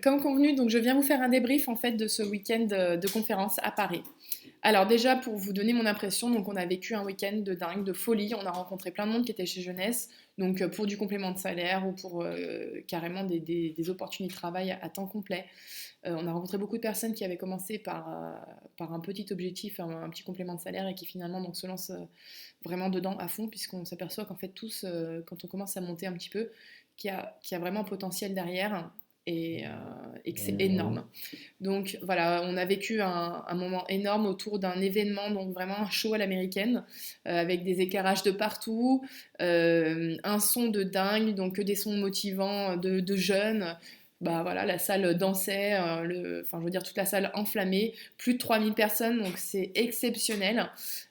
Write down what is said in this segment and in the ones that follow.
comme convenu, donc je viens vous faire un débrief en fait de ce week-end de conférence à Paris. Alors déjà pour vous donner mon impression, donc on a vécu un week-end de dingue, de folie. On a rencontré plein de monde qui était chez Jeunesse, donc pour du complément de salaire ou pour carrément des opportunités de travail à temps complet. On a rencontré beaucoup de personnes qui avaient commencé par un petit objectif, un petit complément de salaire et qui finalement donc, se lancent vraiment dedans à fond, puisqu'on s'aperçoit qu'en fait tous, quand on commence à monter un petit peu, qu'il y a vraiment un potentiel derrière et que c'est énorme. Donc voilà, on a vécu un moment énorme autour d'un événement, donc vraiment un show à l'américaine, avec des éclairages de partout, un son de dingue, donc que des sons motivants de jeunes. Bah voilà, la salle dansait, enfin je veux dire toute la salle enflammée, plus de 3000 personnes, donc c'est exceptionnel.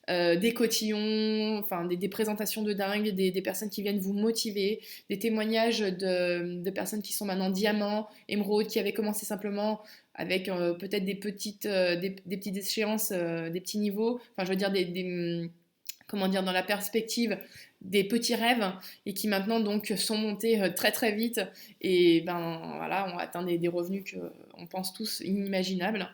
Des cotillons, enfin des présentations de dingue, des personnes qui viennent vous motiver, des témoignages de personnes qui sont maintenant diamants, émeraudes, qui avaient commencé simplement avec peut-être des petites échéances, des petits niveaux, enfin je veux dire comment dire, dans la perspective des petits rêves et qui maintenant donc sont montés très très vite et ben voilà, ont atteint des revenus qu'on pense tous inimaginables.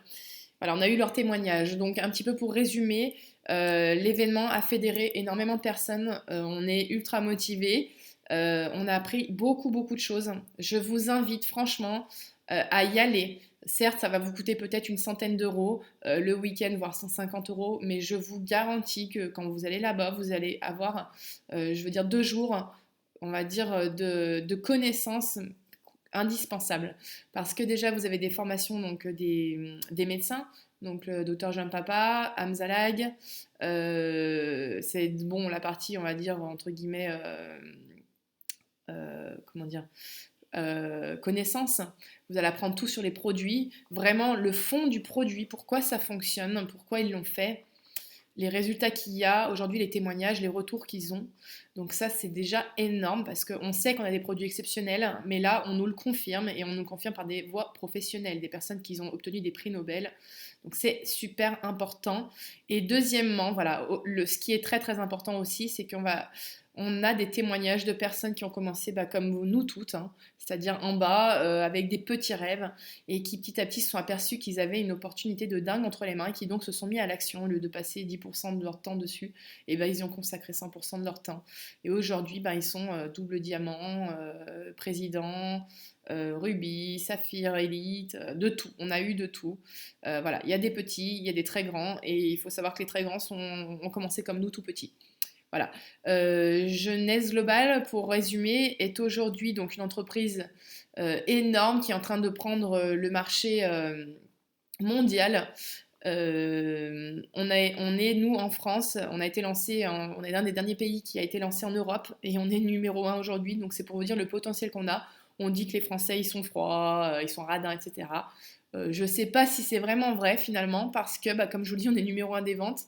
Voilà, on a eu leurs témoignages. Donc un petit peu pour résumer, l'événement a fédéré énormément de personnes, on est ultra motivés, on a appris beaucoup beaucoup de choses. Je vous invite franchement à y aller. Certes, ça va vous coûter peut-être une centaine d'euros le week-end, voire 150 euros, mais je vous garantis que quand vous allez là-bas, vous allez avoir, je veux dire, 2 jours, on va dire, de connaissances indispensables. Parce que déjà, vous avez des formations, donc des médecins, donc le docteur Jean Papa, Hamzalag, c'est bon, la partie, on va dire, entre guillemets, comment dire, connaissances. Vous allez apprendre tout sur les produits, vraiment le fond du produit, pourquoi ça fonctionne, pourquoi ils l'ont fait, les résultats qu'il y a, aujourd'hui les témoignages, les retours qu'ils ont. Donc ça c'est déjà énorme parce qu'on sait qu'on a des produits exceptionnels, mais là on nous le confirme et on nous le confirme par des voix professionnelles, des personnes qui ont obtenu des prix Nobel. Donc c'est super important. Et deuxièmement, voilà, ce qui est très très important aussi, c'est on a des témoignages de personnes qui ont commencé comme nous toutes, hein, c'est-à-dire en bas, avec des petits rêves, et qui petit à petit se sont aperçus qu'ils avaient une opportunité de dingue entre les mains, et qui donc se sont mis à l'action, au lieu de passer 10% de leur temps dessus, et ben, ils y ont consacré 100% de leur temps. Et aujourd'hui, ben, ils sont double diamant, président, rubis, saphir, élite, de tout. On a eu de tout. Voilà, il y a des petits, il y a des très grands, et il faut savoir que les très grands ont commencé comme nous, tout petits. Voilà. Jeunesse Global, pour résumer, est aujourd'hui donc une entreprise énorme qui est en train de prendre le marché mondial. On est, nous, en France, on a été lancé, on est l'un des derniers pays qui a été lancé en Europe et on est numéro un aujourd'hui. Donc c'est pour vous dire le potentiel qu'on a. On dit que les Français, ils sont froids, ils sont radins, etc. Je ne sais pas si c'est vraiment vrai finalement parce que, comme je vous le dis, on est numéro un des ventes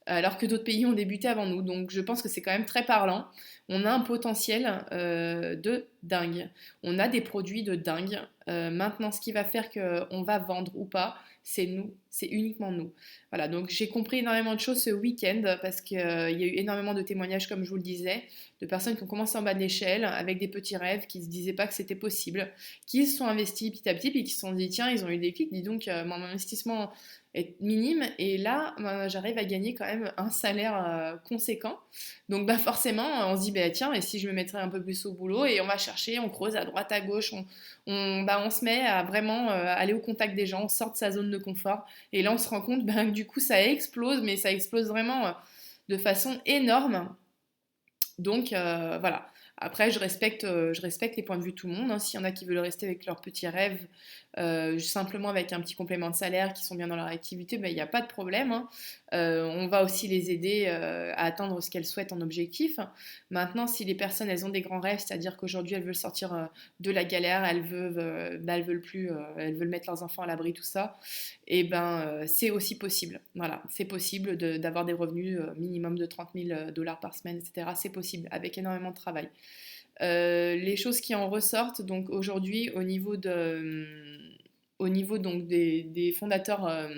alors que d'autres pays ont débuté avant nous. Donc je pense que c'est quand même très parlant. On a un potentiel de dingue. On a des produits de dingue. Maintenant, ce qui va faire qu'on va vendre ou pas, c'est nous, c'est uniquement nous. Voilà, donc j'ai compris énormément de choses ce week-end parce qu'il y a eu énormément de témoignages, comme je vous le disais, de personnes qui ont commencé en bas de l'échelle avec des petits rêves, qui ne se disaient pas que c'était possible, qui se sont investis petit à petit, puis qui se sont dit, tiens, ils ont eu des clics, dis donc, mon investissement est minime et là j'arrive à gagner quand même un salaire conséquent, donc forcément on se dit tiens, et si je me mettrais un peu plus au boulot, et on va chercher, on creuse à droite à gauche, on se met à vraiment aller au contact des gens, on sort de sa zone de confort, et là on se rend compte que du coup ça explose, mais ça explose vraiment de façon énorme. Donc voilà. Après, je respecte les points de vue de tout le monde, hein. S'il y en a qui veulent rester avec leurs petits rêves, simplement avec un petit complément de salaire, qui sont bien dans leur activité, il n'y a pas de problème, hein. On va aussi les aider à atteindre ce qu'elles souhaitent en objectif. Maintenant, si les personnes, elles ont des grands rêves, c'est-à-dire qu'aujourd'hui, elles veulent sortir de la galère, elles veulent plus, elles veulent mettre leurs enfants à l'abri, tout ça, et c'est aussi possible. Voilà, c'est possible d'avoir des revenus minimum de 30 000 dollars par semaine, etc. C'est possible, avec énormément de travail. Les choses qui en ressortent, donc aujourd'hui, au niveau donc des fondateurs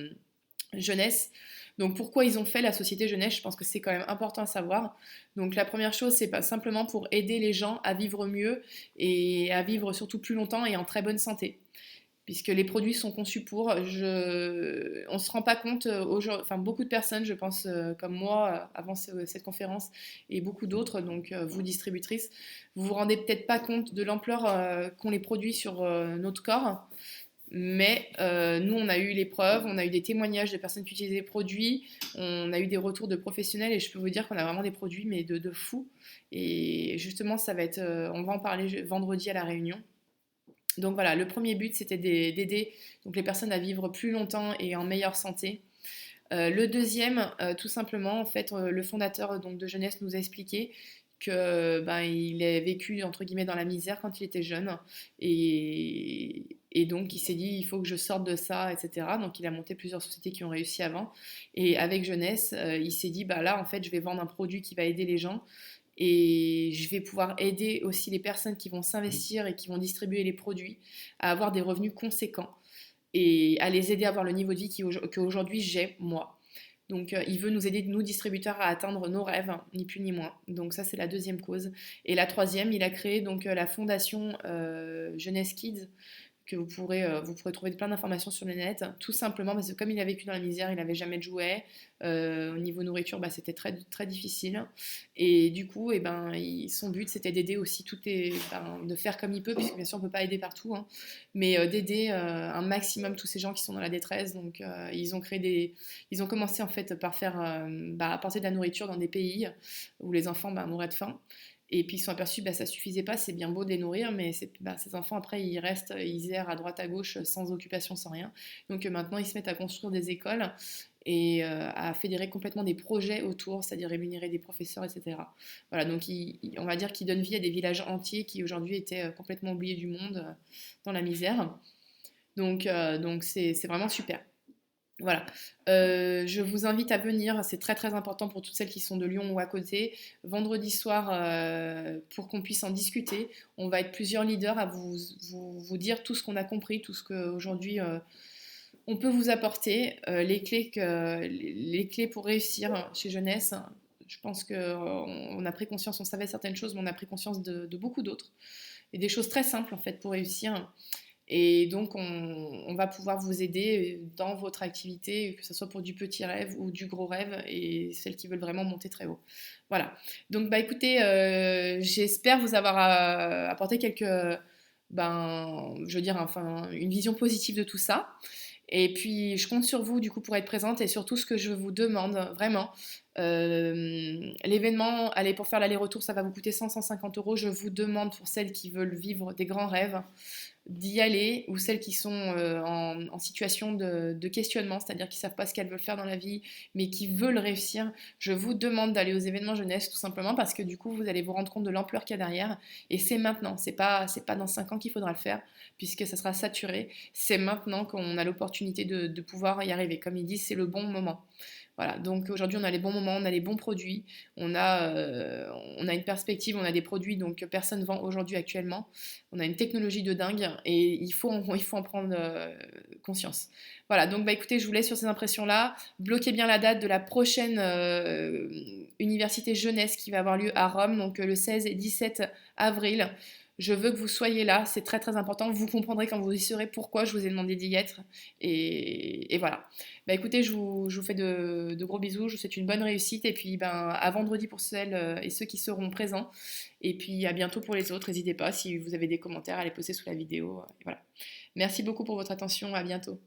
jeunesse, donc pourquoi ils ont fait la société jeunesse, je pense que c'est quand même important à savoir. Donc la première chose, c'est pas simplement pour aider les gens à vivre mieux et à vivre surtout plus longtemps et en très bonne santé. puisque les produits sont conçus pour. On ne se rend pas compte, enfin beaucoup de personnes, je pense, comme moi, avant cette conférence, et beaucoup d'autres, donc vous distributrices, vous vous rendez peut-être pas compte de l'ampleur qu'ont les produits sur notre corps. Mais nous, on a eu les preuves, on a eu des témoignages de personnes qui utilisaient les produits, on a eu des retours de professionnels et je peux vous dire qu'on a vraiment des produits, mais de fou. Et justement, ça va être, on va en parler vendredi à la réunion. Donc voilà, le premier but, c'était d'aider donc les personnes à vivre plus longtemps et en meilleure santé. Le deuxième, tout simplement, en fait, le fondateur donc, de Jeunesse nous a expliqué que ben, il a vécu entre guillemets dans la misère quand il était jeune et donc il s'est dit il faut que je sorte de ça, etc. Donc il a monté plusieurs sociétés qui ont réussi avant et avec Jeunesse, il s'est dit bah là en fait je vais vendre un produit qui va aider les gens et je vais pouvoir aider aussi les personnes qui vont s'investir et qui vont distribuer les produits à avoir des revenus conséquents et à les aider à avoir le niveau de vie qu'aujourd'hui j'ai moi. Donc il veut nous aider, nous distributeurs, à atteindre nos rêves, ni plus ni moins. Donc ça c'est la deuxième cause. Et la troisième, il a créé donc la fondation Jeunesse Kids que vous pourrez trouver plein d'informations sur le net, tout simplement parce que comme il a vécu dans la misère, il n'avait jamais de jouets, au niveau nourriture, bah, c'était très, très difficile, et du coup, son but c'était d'aider aussi de faire comme il peut, puisque bien sûr on ne peut pas aider partout, hein, mais d'aider un maximum tous ces gens qui sont dans la détresse, donc ils ont commencé en fait par faire, apporter de la nourriture dans des pays où les enfants mouraient de faim, et puis ils se sont aperçus, ça suffisait pas, c'est bien beau de les nourrir, mais ces enfants après ils restent, ils errent à droite à gauche sans occupation, sans rien. Donc maintenant ils se mettent à construire des écoles et à fédérer complètement des projets autour, c'est-à-dire rémunérer des professeurs, etc. Voilà, donc on va dire qu'ils donnent vie à des villages entiers qui aujourd'hui étaient complètement oubliés du monde, dans la misère. Donc c'est vraiment super. Voilà. Je vous invite à venir, c'est très très important pour toutes celles qui sont de Lyon ou à côté, vendredi soir, pour qu'on puisse en discuter. On va être plusieurs leaders à vous dire tout ce qu'on a compris, tout ce qu'aujourd'hui on peut vous apporter, les clés pour réussir chez Jeunesse. Je pense qu'on a pris conscience, on savait certaines choses, mais on a pris conscience de beaucoup d'autres. Et des choses très simples en fait pour réussir. Et donc, on va pouvoir vous aider dans votre activité, que ce soit pour du petit rêve ou du gros rêve, et celles qui veulent vraiment monter très haut. Voilà. Donc, écoutez, j'espère vous avoir apporté je veux dire, enfin, une vision positive de tout ça. Et puis, je compte sur vous, du coup, pour être présente. Et surtout, ce que je vous demande, vraiment, l'événement, allez, pour faire l'aller-retour, ça va vous coûter 100-150 euros. Je vous demande, pour celles qui veulent vivre des grands rêves, d'y aller, ou celles qui sont en situation de questionnement, c'est-à-dire qui ne savent pas ce qu'elles veulent faire dans la vie, mais qui veulent réussir, je vous demande d'aller aux événements jeunesse, tout simplement parce que du coup, vous allez vous rendre compte de l'ampleur qu'il y a derrière, et c'est maintenant, c'est pas dans 5 ans qu'il faudra le faire, puisque ça sera saturé, c'est maintenant qu'on a l'opportunité de pouvoir y arriver. Comme ils disent, c'est le bon moment. Voilà, donc aujourd'hui on a les bons moments, on a les bons produits, on a une perspective, on a des produits donc que personne ne vend aujourd'hui actuellement, on a une technologie de dingue et il faut en prendre conscience. Voilà, donc écoutez, je vous laisse sur ces impressions-là. Bloquez bien la date de la prochaine université jeunesse qui va avoir lieu à Rome, donc le 16 et 17 avril. Je veux que vous soyez là, c'est très très important. Vous comprendrez quand vous y serez pourquoi je vous ai demandé d'y être. Et voilà. Écoutez, je vous fais de gros bisous, je vous souhaite une bonne réussite. Et puis à vendredi pour celles et ceux qui seront présents. Et puis à bientôt pour les autres. N'hésitez pas, si vous avez des commentaires, à les poster sous la vidéo. Voilà. Merci beaucoup pour votre attention, à bientôt.